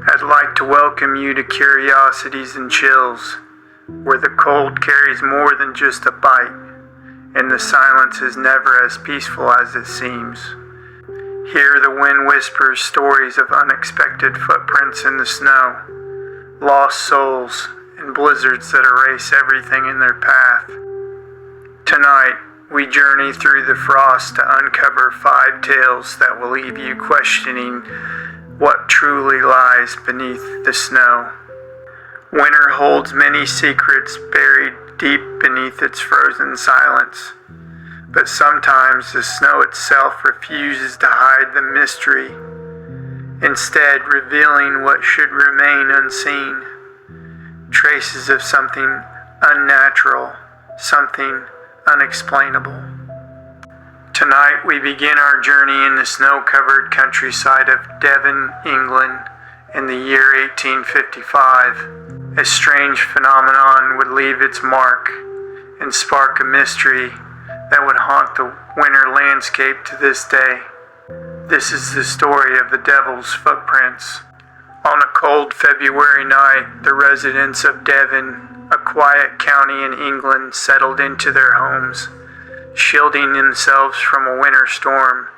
I'd like to welcome you to Curiosities and Chills, where the cold carries more than just a bite, and the silence is never as peaceful as it seems. Here the wind whispers stories of unexpected footprints in the snow, lost souls, and blizzards that erase everything in their path. Tonight, we journey through the frost to uncover 5 tales that will leave you questioning what truly lies beneath the snow. Winter holds many secrets buried deep beneath its frozen silence, but sometimes the snow itself refuses to hide the mystery, instead revealing what should remain unseen. Traces of something unnatural, something unexplainable. Tonight we begin our journey in the snow-covered countryside of Devon, England, in the year 1855. A strange phenomenon would leave its mark and spark a mystery that would haunt the winter landscape to this day. This is the story of the Devil's Footprints. On a cold February night, the residents of Devon, a quiet county in England, settled into their homes, shielding themselves from a winter storm.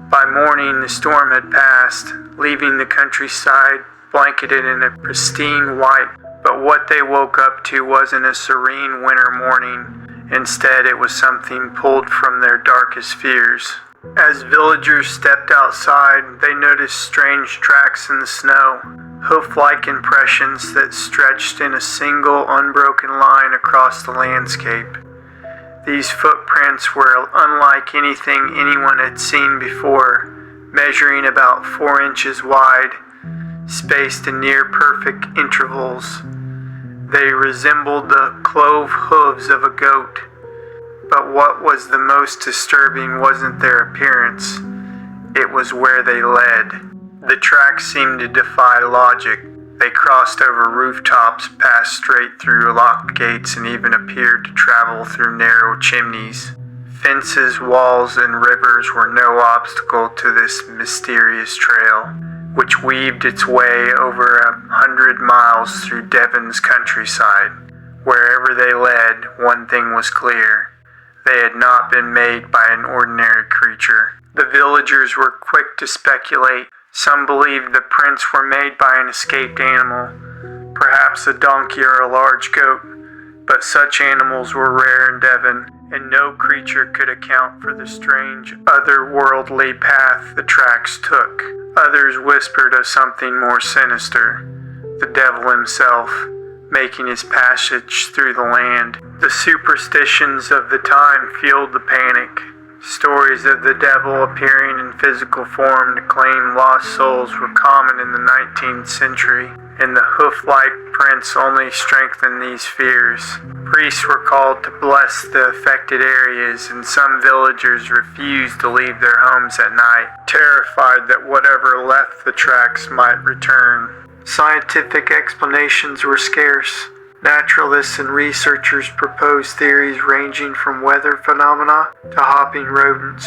By morning, the storm had passed, leaving the countryside blanketed in a pristine white. But what they woke up to wasn't a serene winter morning. Instead, it was something pulled from their darkest fears. As villagers stepped outside, they noticed strange tracks in the snow, hoof-like impressions that stretched in a single unbroken line across the landscape. These footprints were unlike anything anyone had seen before, measuring about 4 inches wide, spaced in near-perfect intervals. They resembled the clove hooves of a goat. But what was the most disturbing wasn't their appearance, it was where they led. The tracks seemed to defy logic. They crossed over rooftops, passed straight through locked gates, and even appeared to travel through narrow chimneys. Fences, walls, and rivers were no obstacle to this mysterious trail, which weaved its way over 100 miles through Devon's countryside. Wherever they led, one thing was clear. They had not been made by an ordinary creature. The villagers were quick to speculate. Some believed the prints were made by an escaped animal, perhaps a donkey or a large goat, but such animals were rare in Devon, and no creature could account for the strange, otherworldly path the tracks took. Others whispered of something more sinister, the devil himself, making his passage through the land. The superstitions of the time fueled the panic. Stories of the devil appearing in physical form to claim lost souls were common in the 19th century, and the hoof-like prints only strengthened these fears. Priests were called to bless the affected areas, and some villagers refused to leave their homes at night, terrified that whatever left the tracks might return. Scientific explanations were scarce. Naturalists and researchers proposed theories ranging from weather phenomena to hopping rodents.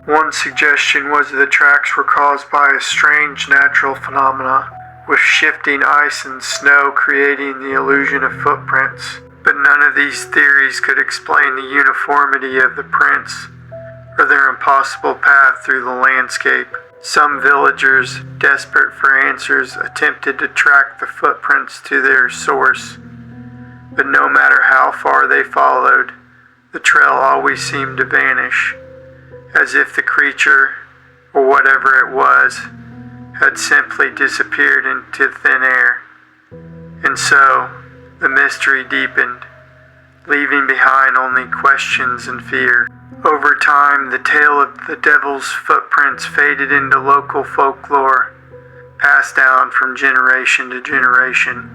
One suggestion was the tracks were caused by a strange natural phenomena, with shifting ice and snow creating the illusion of footprints. But none of these theories could explain the uniformity of the prints or their impossible path through the landscape. Some villagers, desperate for answers, attempted to track the footprints to their source. But no matter how far they followed, the trail always seemed to vanish, as if the creature, or whatever it was, had simply disappeared into thin air. And so, the mystery deepened, leaving behind only questions and fear. Over time, the tale of the devil's footprints faded into local folklore, passed down from generation to generation.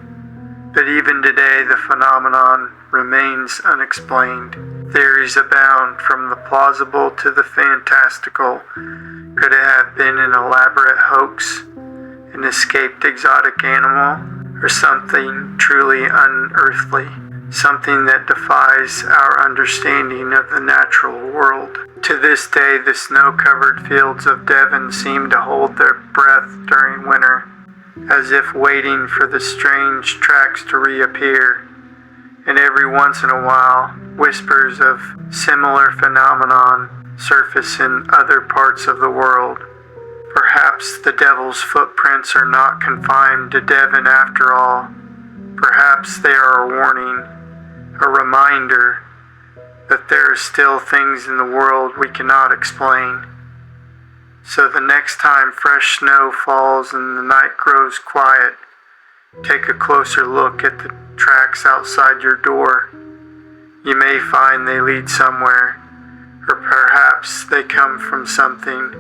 But even today, the phenomenon remains unexplained. Theories abound, from the plausible to the fantastical. Could it have been an elaborate hoax, an escaped exotic animal, or something truly unearthly, something that defies our understanding of the natural world? To this day, the snow-covered fields of Devon seem to hold their breath during winter, as if waiting for the strange tracks to reappear, and every once in a while, whispers of similar phenomenon surface in other parts of the world. Perhaps the devil's footprints are not confined to Devon after all. Perhaps they are a warning, a reminder that there are still things in the world we cannot explain. So the next time fresh snow falls and the night grows quiet, take a closer look at the tracks outside your door. You may find they lead somewhere, or perhaps they come from something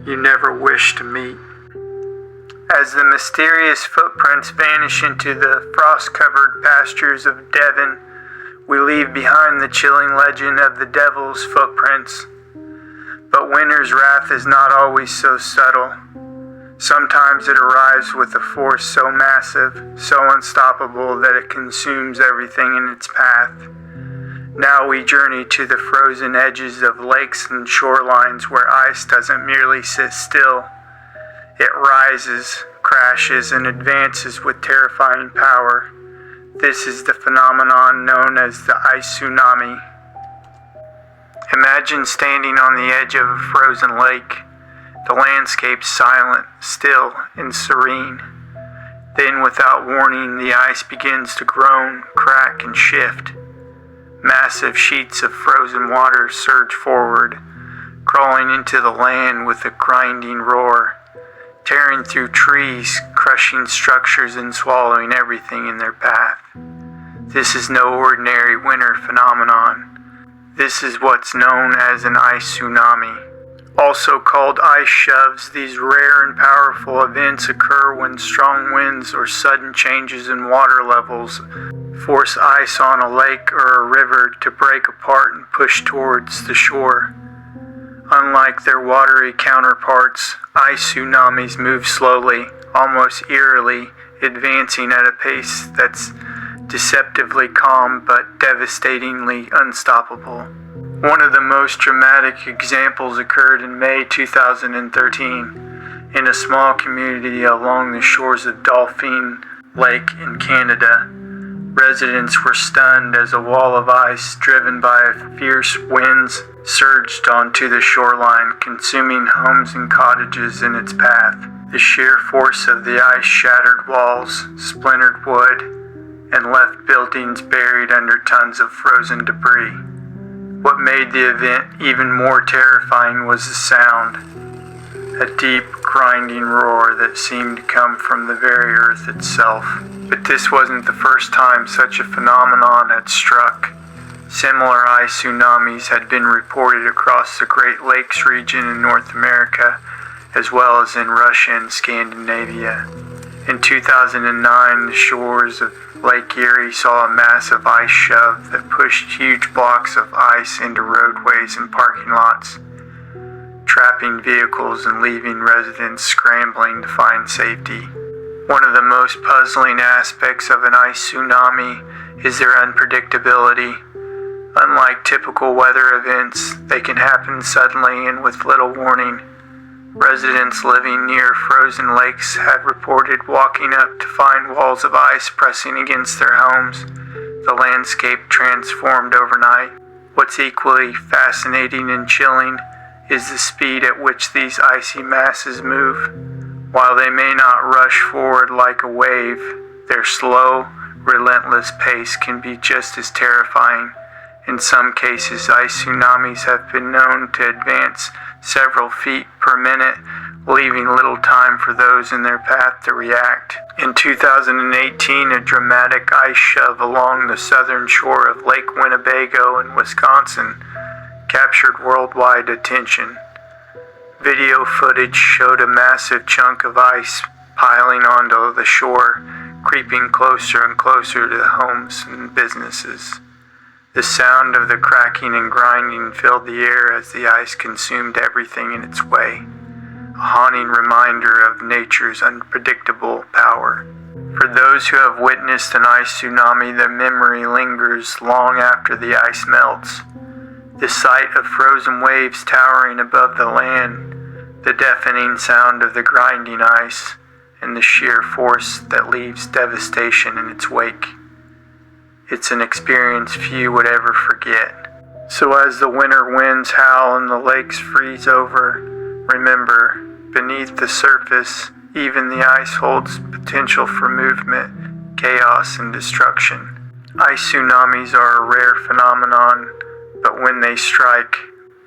you never wish to meet. As the mysterious footprints vanish into the frost-covered pastures of Devon, we leave behind the chilling legend of the devil's footprints. But winter's wrath is not always so subtle. Sometimes it arrives with a force so massive, so unstoppable that it consumes everything in its path. Now we journey to the frozen edges of lakes and shorelines where ice doesn't merely sit still. It rises, crashes, and advances with terrifying power. This is the phenomenon known as the ice tsunami. Imagine standing on the edge of a frozen lake, the landscape silent, still, and serene. Then, without warning, the ice begins to groan, crack, and shift. Massive sheets of frozen water surge forward, crawling into the land with a grinding roar, tearing through trees, crushing structures, and swallowing everything in their path. This is no ordinary winter phenomenon. This is what's known as an ice tsunami. Also called ice shoves, these rare and powerful events occur when strong winds or sudden changes in water levels force ice on a lake or a river to break apart and push towards the shore. Unlike their watery counterparts, ice tsunamis move slowly, almost eerily, advancing at a pace that's deceptively calm but devastatingly unstoppable. One of the most dramatic examples occurred in May 2013 in a small community along the shores of Dauphin Lake in Canada. Residents were stunned as a wall of ice driven by fierce winds surged onto the shoreline, consuming homes and cottages in its path. The sheer force of the ice shattered walls, splintered wood, and left buildings buried under tons of frozen debris. What made the event even more terrifying was the sound, a deep, grinding roar that seemed to come from the very earth itself. But this wasn't the first time such a phenomenon had struck. Similar ice tsunamis had been reported across the Great Lakes region in North America, as well as in Russia and Scandinavia. In 2009, the shores of Lake Erie saw a massive ice shove that pushed huge blocks of ice into roadways and parking lots, trapping vehicles and leaving residents scrambling to find safety. One of the most puzzling aspects of an ice tsunami is their unpredictability. Unlike typical weather events, they can happen suddenly and with little warning. Residents living near frozen lakes had reported walking up to find walls of ice pressing against their homes. The landscape transformed overnight. What's equally fascinating and chilling is the speed at which these icy masses move. While they may not rush forward like a wave, their slow, relentless pace can be just as terrifying. In some cases, ice tsunamis have been known to advance several feet per minute, leaving little time for those in their path to react. In 2018, a dramatic ice shove along the southern shore of Lake Winnebago in Wisconsin captured worldwide attention. Video footage showed a massive chunk of ice piling onto the shore, creeping closer and closer to the homes and businesses. The sound of the cracking and grinding filled the air as the ice consumed everything in its way, a haunting reminder of nature's unpredictable power. For those who have witnessed an ice tsunami, the memory lingers long after the ice melts. The sight of frozen waves towering above the land, the deafening sound of the grinding ice, and the sheer force that leaves devastation in its wake. It's an experience few would ever forget. So as the winter winds howl and the lakes freeze over, remember, beneath the surface, even the ice holds potential for movement, chaos, and destruction. Ice tsunamis are a rare phenomenon, but when they strike,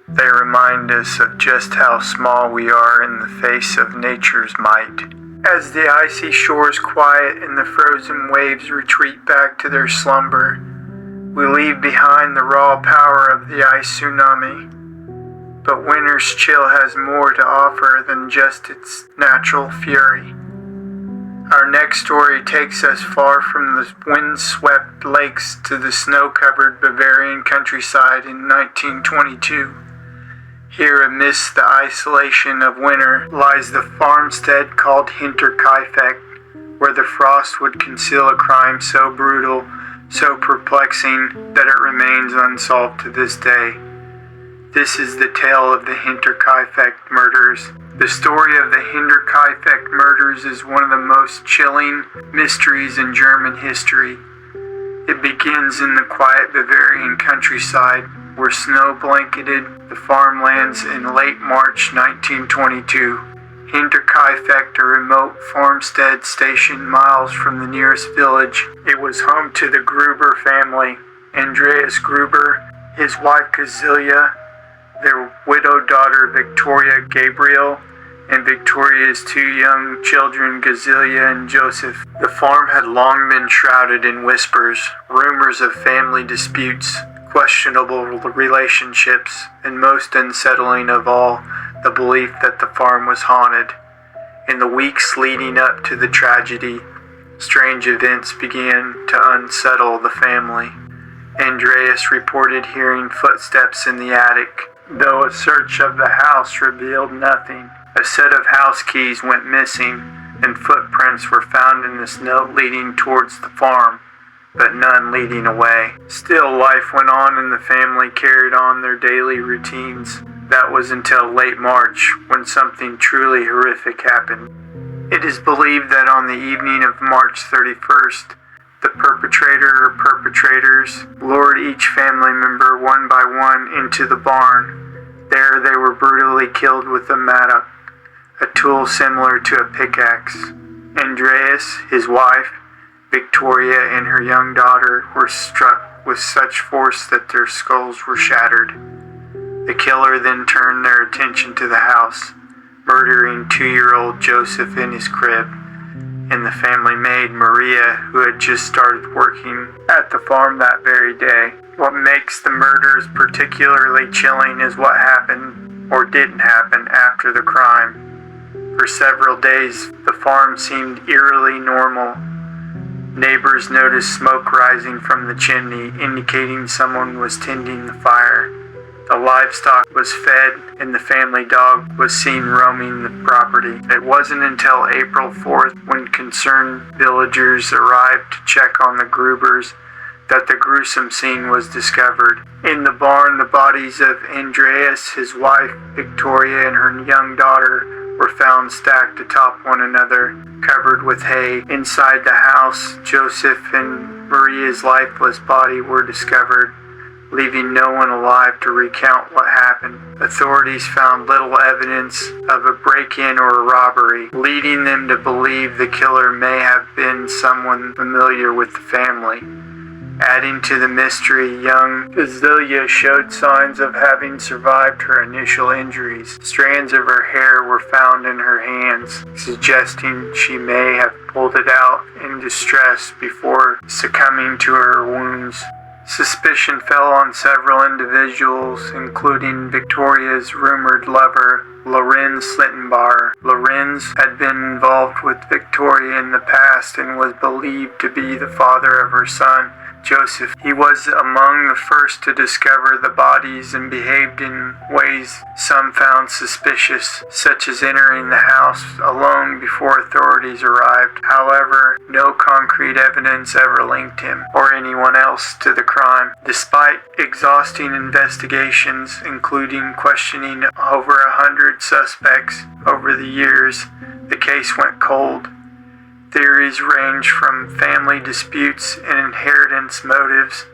they remind us of just how small we are in the face of nature's might. As the icy shores quiet and the frozen waves retreat back to their slumber, we leave behind the raw power of the ice tsunami. But winter's chill has more to offer than just its natural fury. Our next story takes us far from the wind-swept lakes to the snow-covered Bavarian countryside in 1922. Here, amidst the isolation of winter, lies the farmstead called Hinterkaifeck, where the frost would conceal a crime so brutal, so perplexing, that it remains unsolved to this day. This is the tale of the Hinterkaifeck Murders. The story of the Hinterkaifeck Murders is one of the most chilling mysteries in German history. It begins in the quiet Bavarian countryside, where snow blanketed the farmlands in late March 1922. Hinterkaifeck, a remote farmstead stationed miles from the nearest village. It was home to the Gruber family, Andreas Gruber, his wife Gazilia, their widowed daughter Victoria Gabriel, and Victoria's two young children, Gazilia and Joseph. The farm had long been shrouded in whispers, rumors of family disputes, questionable relationships, and most unsettling of all, the belief that the farm was haunted. In the weeks leading up to the tragedy, strange events began to unsettle the family. Andreas reported hearing footsteps in the attic, though a search of the house revealed nothing. A set of house keys went missing, and footprints were found in the snow leading towards the farm, but none leading away. Still, life went on and the family carried on their daily routines. That was until late March, when something truly horrific happened. It is believed that on the evening of March 31st, the perpetrator or perpetrators lured each family member one by one into the barn. There they were brutally killed with a mattock, a tool similar to a pickaxe. Andreas, his wife, Victoria, and her young daughter were struck with such force that their skulls were shattered. The killer then turned their attention to the house, murdering 2-year-old Joseph in his crib, and the family maid Maria, who had just started working at the farm that very day. What makes the murders particularly chilling is what happened or didn't happen after the crime. For several days, the farm seemed eerily normal. Neighbors noticed smoke rising from the chimney, indicating someone was tending the fire. The livestock was fed, and the family dog was seen roaming the property. It wasn't until April 4th, when concerned villagers arrived to check on the Grubers, that the gruesome scene was discovered. In the barn, the bodies of Andreas, his wife, Victoria, and her young daughter were found stacked atop one another, covered with hay. Inside the house, Joseph and Maria's lifeless body were discovered, leaving no one alive to recount what happened. Authorities found little evidence of a break-in or a robbery, leading them to believe the killer may have been someone familiar with the family. Adding to the mystery, young Gazilia showed signs of having survived her initial injuries. Strands of her hair were found in her hands, suggesting she may have pulled it out in distress before succumbing to her wounds. Suspicion fell on several individuals, including Victoria's rumored lover, Lorenz Slittenbauer. Lorenz had been involved with Victoria in the past and was believed to be the father of her son, Joseph. He was among the first to discover the bodies and behaved in ways some found suspicious, such as entering the house alone before authorities arrived. However, no concrete evidence ever linked him or anyone else to the crime. Despite exhausting investigations, including questioning over 100 suspects over the years, the case went cold. Theories range from family disputes and inheritance motives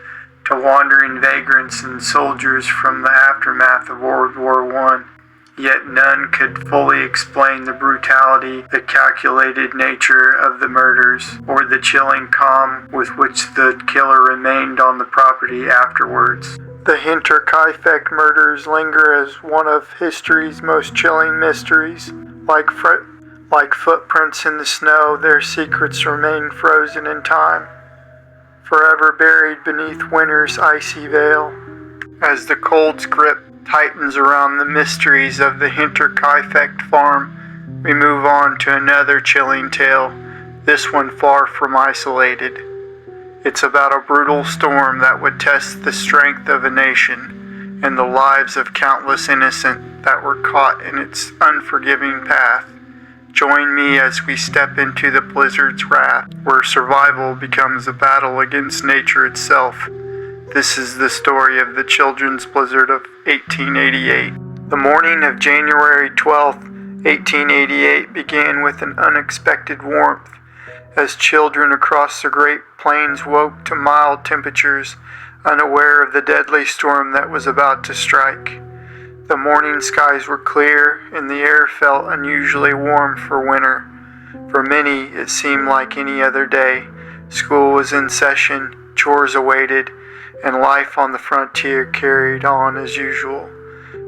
to wandering vagrants and soldiers from the aftermath of World War I. Yet none could fully explain the brutality, the calculated nature of the murders, or the chilling calm with which the killer remained on the property afterwards. The Hinterkaifeck Murders linger as one of history's most chilling mysteries. Like footprints in the snow, their secrets remain frozen in time, forever buried beneath winter's icy veil. As the cold's grip tightens around the mysteries of the Hinterkaifeck farm, we move on to another chilling tale, this one far from isolated. It's about a brutal storm that would test the strength of a nation and the lives of countless innocent that were caught in its unforgiving path. Join me as we step into the blizzard's wrath, where survival becomes a battle against nature itself. This is the story of the children's blizzard of 1888. The morning of January 12th, 1888 began with an unexpected warmth, as children across the Great Plains woke to mild temperatures, unaware of the deadly storm that was about to strike. The morning skies were clear, and the air felt unusually warm for winter. For many, it seemed like any other day. School was in session, chores awaited, and life on the frontier carried on as usual.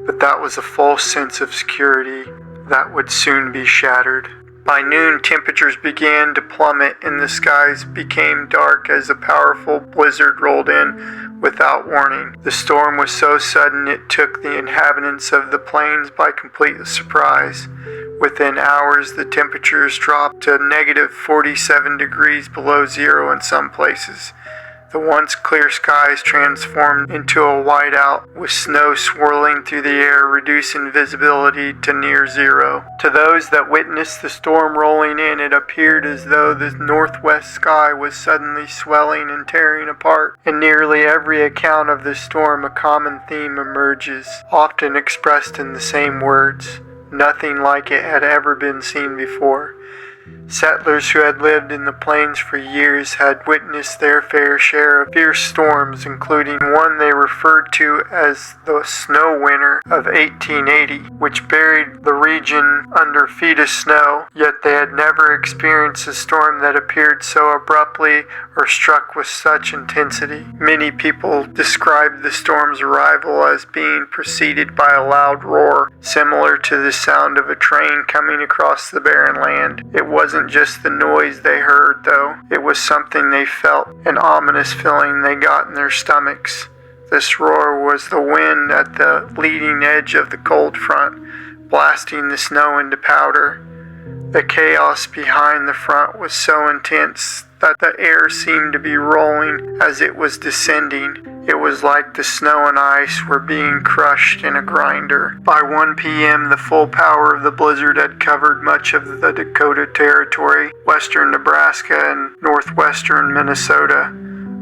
But that was a false sense of security that would soon be shattered. By noon, temperatures began to plummet and the skies became dark as a powerful blizzard rolled in without warning. The storm was so sudden it took the inhabitants of the plains by complete surprise. Within hours, the temperatures dropped to negative 47 degrees below zero in some places. The once clear skies transformed into a whiteout, with snow swirling through the air, reducing visibility to near zero. To those that witnessed the storm rolling in, it appeared as though the northwest sky was suddenly swelling and tearing apart. In nearly every account of the storm, a common theme emerges, often expressed in the same words. Nothing like it had ever been seen before. Settlers who had lived in the plains for years had witnessed their fair share of fierce storms, including one they referred to as the snow winter of 1880, which buried the region under feet of snow, yet they had never experienced a storm that appeared so abruptly or struck with such intensity. Many people described the storm's arrival as being preceded by a loud roar, similar to the sound of a train coming across the barren land. It wasn't just the noise they heard, though. It was something they felt, an ominous feeling they got in their stomachs. This roar was the wind at the leading edge of the cold front, blasting the snow into powder. The chaos behind the front was so intense that the air seemed to be rolling as it was descending. It was like the snow and ice were being crushed in a grinder. By 1 p.m., the full power of the blizzard had covered much of the Dakota Territory, western Nebraska, and northwestern Minnesota.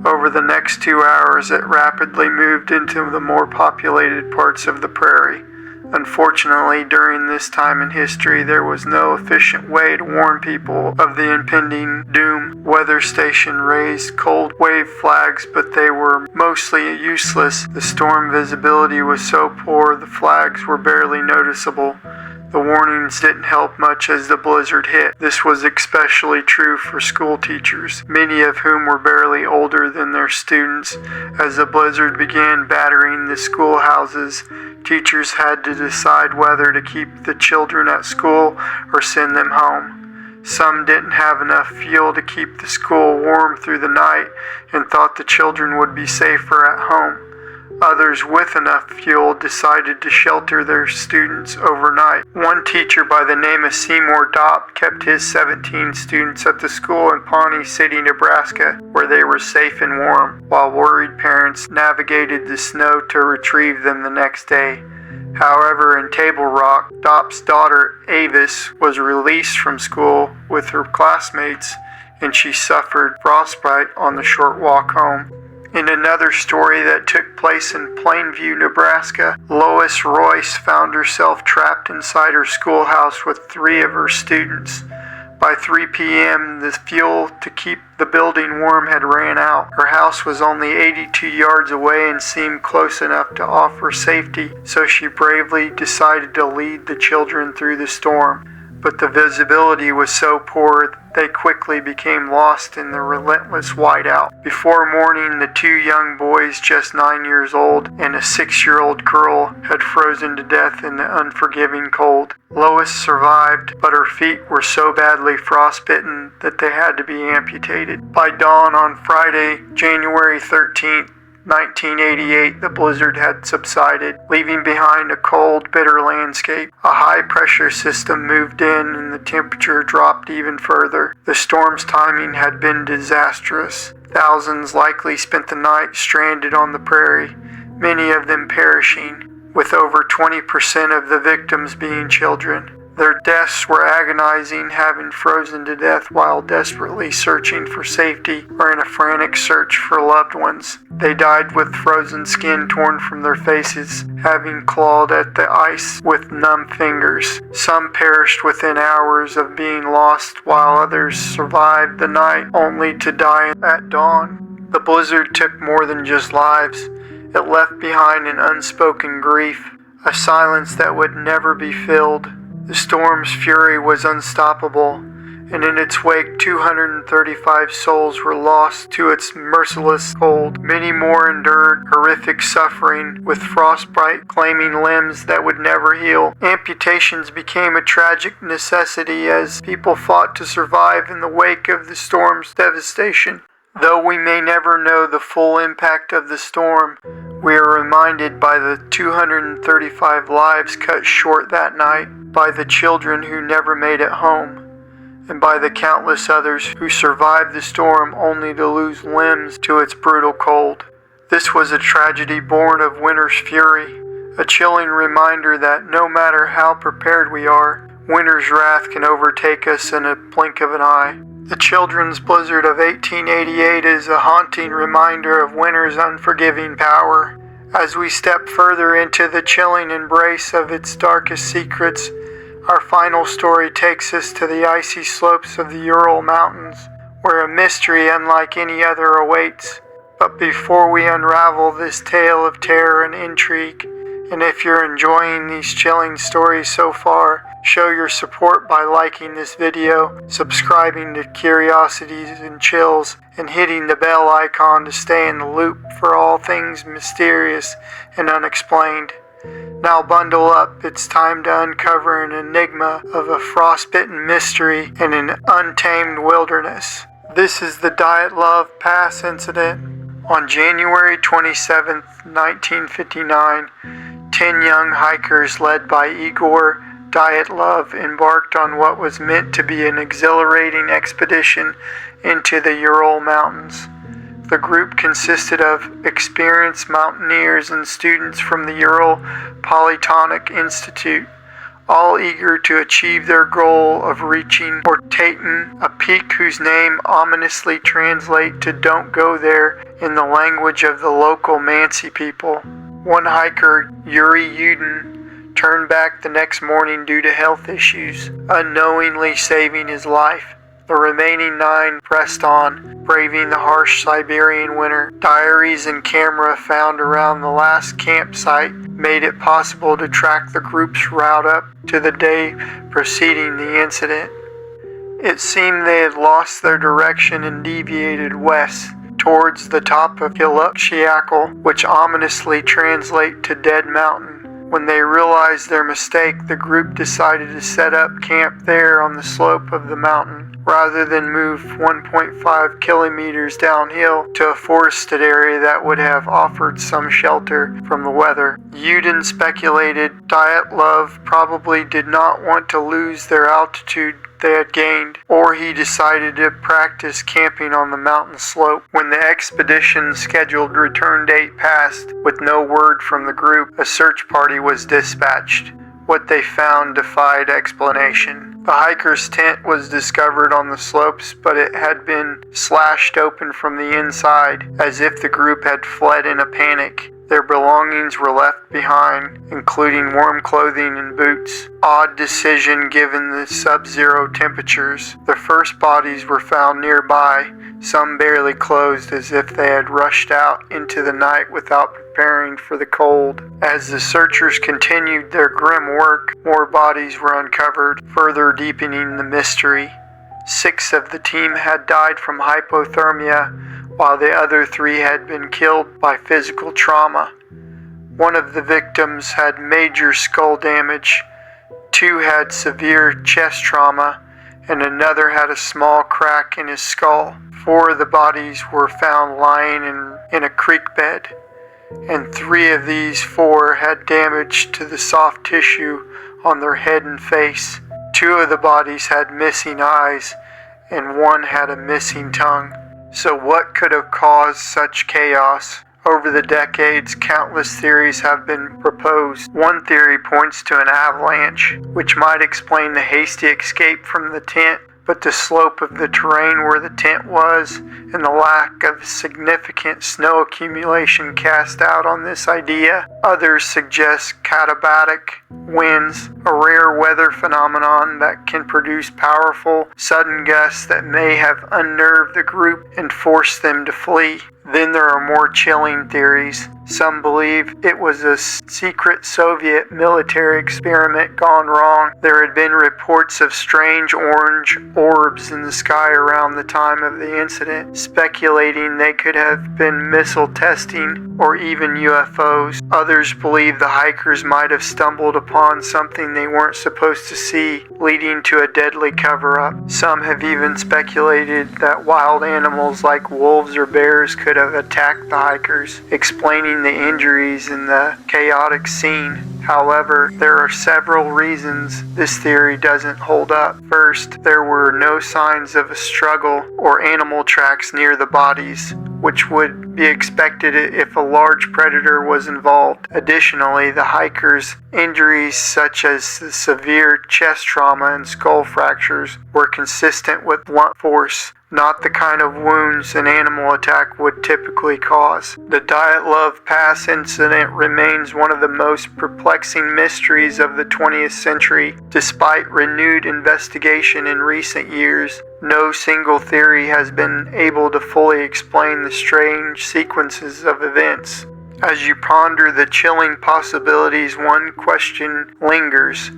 Over the next 2 hours, it rapidly moved into the more populated parts of the prairie. Unfortunately, during this time in history, there was no efficient way to warn people of the impending doom. Weather station raised cold wave flags, but they were mostly useless. The storm visibility was so poor the flags were barely noticeable. The warnings didn't help much as the blizzard hit. This was especially true for school teachers, many of whom were barely older than their students. As the blizzard began battering the schoolhouses, teachers had to decide whether to keep the children at school or send them home. Some didn't have enough fuel to keep the school warm through the night and thought the children would be safer at home. Others with enough fuel decided to shelter their students overnight. One teacher by the name of Seymour Dopp kept his 17 students at the school in Pawnee City, Nebraska, where they were safe and warm, while worried parents navigated the snow to retrieve them the next day. However, in Table Rock, Dopp's daughter, Avis, was released from school with her classmates, and she suffered frostbite on the short walk home. In another story that took place in Plainview, Nebraska, Lois Royce found herself trapped inside her schoolhouse with 3 of her students. By 3 p.m., the fuel to keep the building warm had ran out. Her house was only 82 yards away and seemed close enough to offer safety, so she bravely decided to lead the children through the storm. But the visibility was so poor they quickly became lost in the relentless whiteout. Before morning, the 2 young boys, just 9 years old, and a 6-year-old girl had frozen to death in the unforgiving cold. Lois survived, but her feet were so badly frostbitten that they had to be amputated. By dawn on Friday, January 13th, 1988, the blizzard had subsided, leaving behind a cold, bitter landscape. A high-pressure system moved in and the temperature dropped even further. The storm's timing had been disastrous. Thousands likely spent the night stranded on the prairie, many of them perishing, with over 20% of the victims being children. Their deaths were agonizing, having frozen to death while desperately searching for safety or in a frantic search for loved ones. They died with frozen skin torn from their faces, having clawed at the ice with numb fingers. Some perished within hours of being lost, while others survived the night only to die at dawn. The blizzard took more than just lives. It left behind an unspoken grief, a silence that would never be filled. The storm's fury was unstoppable, and in its wake 235 souls were lost to its merciless cold. Many more endured horrific suffering, with frostbite claiming limbs that would never heal. Amputations became a tragic necessity as people fought to survive in the wake of the storm's devastation. Though we may never know the full impact of the storm, we are reminded by the 235 lives cut short that night, by the children who never made it home, and by the countless others who survived the storm only to lose limbs to its brutal cold. This was a tragedy born of winter's fury, a chilling reminder that no matter how prepared we are, winter's wrath can overtake us in a blink of an eye. The children's blizzard of 1888 is a haunting reminder of winter's unforgiving power. As we step further into the chilling embrace of its darkest secrets, our final story takes us to the icy slopes of the Ural Mountains, where a mystery unlike any other awaits. But before we unravel this tale of terror and intrigue, and if you're enjoying these chilling stories so far, show your support by liking this video, subscribing to Curiosities and Chills, and hitting the bell icon to stay in the loop for all things mysterious and unexplained. Now bundle up, it's time to uncover an enigma of a frostbitten mystery in an untamed wilderness. This is the Dyatlov Pass Incident. On January 27, 1959, 10 young hikers led by Igor Dyatlov embarked on what was meant to be an exhilarating expedition into the Ural Mountains. The group consisted of experienced mountaineers and students from the Ural Polytechnic Institute, all eager to achieve their goal of reaching Ortatin, a peak whose name ominously translates to "don't go there" in the language of the local Mansi people. One hiker, Yuri Yudin, turned back the next morning due to health issues, unknowingly saving his life. The remaining 9 pressed on, braving the harsh Siberian winter. Diaries and camera found around the last campsite made it possible to track the group's route up to the day preceding the incident. It seemed they had lost their direction and deviated west, towards the top of Hinterkaifeck, which ominously translates to Dead Mountain. When they realized their mistake, the group decided to set up camp there on the slope of the mountain, rather than move 1.5 kilometers downhill to a forested area that would have offered some shelter from the weather. Yudin speculated Dyatlov probably did not want to lose their altitude they had gained, or he decided to practice camping on the mountain slope. When the expedition's scheduled return date passed, with no word from the group, a search party was dispatched. What they found defied explanation. The hiker's tent was discovered on the slopes, but it had been slashed open from the inside, as if the group had fled in a panic. Their belongings were left behind, including warm clothing and boots. Odd decision given the sub-zero temperatures. The first bodies were found nearby, some barely clothed as if they had rushed out into the night without preparing for the cold. As the searchers continued their grim work, more bodies were uncovered, further deepening the mystery. 6 of the team had died from hypothermia, while the other 3 had been killed by physical trauma. One of the victims had major skull damage, 2 had severe chest trauma, and another had a small crack in his skull. 4 of the bodies were found lying in a creek bed, and 3 of these 4 had damage to the soft tissue on their head and face. 2 of the bodies had missing eyes, and 1 had a missing tongue. So what could have caused such chaos? Over the decades, countless theories have been proposed. One theory points to an avalanche, which might explain the hasty escape from the tent, but the slope of the terrain where the tent was and the lack of significant snow accumulation cast doubt on this idea. Others suggest katabatic winds, a rare weather phenomenon that can produce powerful, sudden gusts that may have unnerved the group and forced them to flee. Then there are more chilling theories. Some believe it was a secret Soviet military experiment gone wrong. There had been reports of strange orange orbs in the sky around the time of the incident, speculating they could have been missile testing or even UFOs. Others believe the hikers might have stumbled upon something they weren't supposed to see, leading to a deadly cover-up. Some have even speculated that wild animals like wolves or bears could have attacked the hikers, explaining the injuries in the chaotic scene. However, there are several reasons this theory doesn't hold up. First, there were no signs of a struggle or animal tracks near the bodies, which would be expected if a large predator was involved. Additionally, the hikers' injuries such as the severe chest trauma and skull fractures were consistent with blunt force, not the kind of wounds an animal attack would typically cause. The Dyatlov Pass Incident remains one of the most perplexing mysteries of the 20th century. Despite renewed investigation in recent years, no single theory has been able to fully explain the strange sequences of events. As you ponder the chilling possibilities, one question lingers.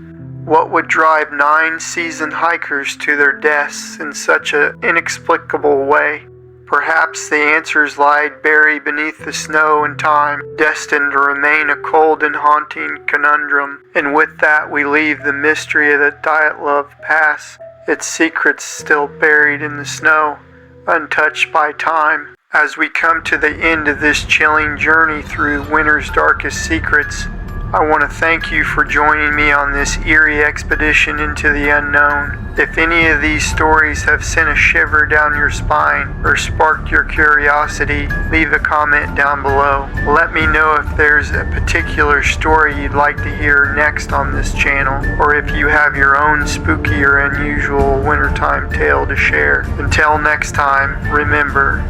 What would drive 9 seasoned hikers to their deaths in such an inexplicable way? Perhaps the answers lie buried beneath the snow and time, destined to remain a cold and haunting conundrum. And with that, we leave the mystery of the Dyatlov Pass, its secrets still buried in the snow, untouched by time. As we come to the end of this chilling journey through winter's darkest secrets, I want to thank you for joining me on this eerie expedition into the unknown. If any of these stories have sent a shiver down your spine or sparked your curiosity, leave a comment down below. Let me know if there's a particular story you'd like to hear next on this channel, or if you have your own spooky or unusual wintertime tale to share. Until next time, remember,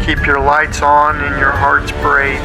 keep your lights on and your hearts brave.